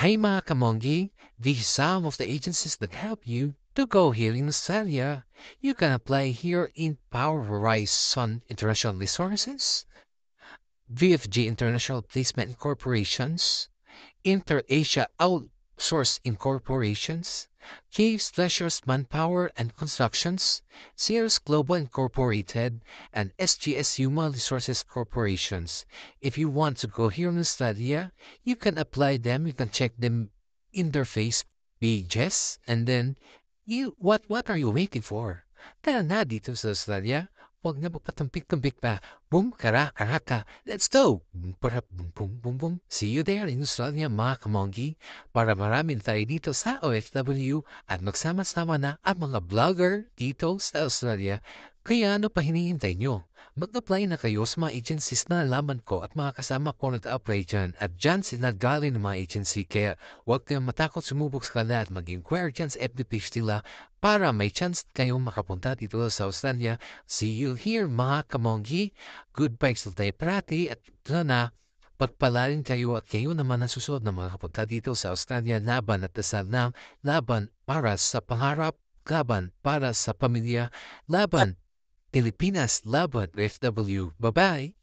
Hi mga kamonggi, these are some of the agencies that help you to go here in Australia. You can apply here in Power Horizon International Resources, VFG International Placement Corporations, InterAsia Outsource Incorporations, Caves Pleasures Manpower and Constructions, Sears Global Incorporated, and SGS Human Resources Corporations. If you want to go here in Australia, you can apply them. You can check them in their face pages, and then what are you waiting for? Tara na dito sa Australia. Huwag na magpatumpik-tumpik pa. Boom, kara, karaka. Let's go! Boom, para, boom, boom, boom, boom. See you there in Australia, mga kamonggi. Para marami tayo dito sa OFW at magsama-sama na ang mga vlogger dito sa Australia. Kaya ano pa hinihintay nyo? Mag-apply na kayo sa mga agencies na nalaman ko at mga kasama ko nag-apply dyan. At dyan sila galing ng mga agency. Kaya huwag kayong matakot sumubok sa kanila at mag-inquire dyan sa FB page nila para may chance kayong makapunta dito sa Australia. See you here mga kamonggi. Good vibes tayo parati at sana pagpalain kayo at kayo naman ang susunod na mga kapunta dito sa Australia. Laban at dasal ng laban para sa pangarap, laban para sa pamilya, laban Pilipinas, laban OFW. Bye-bye!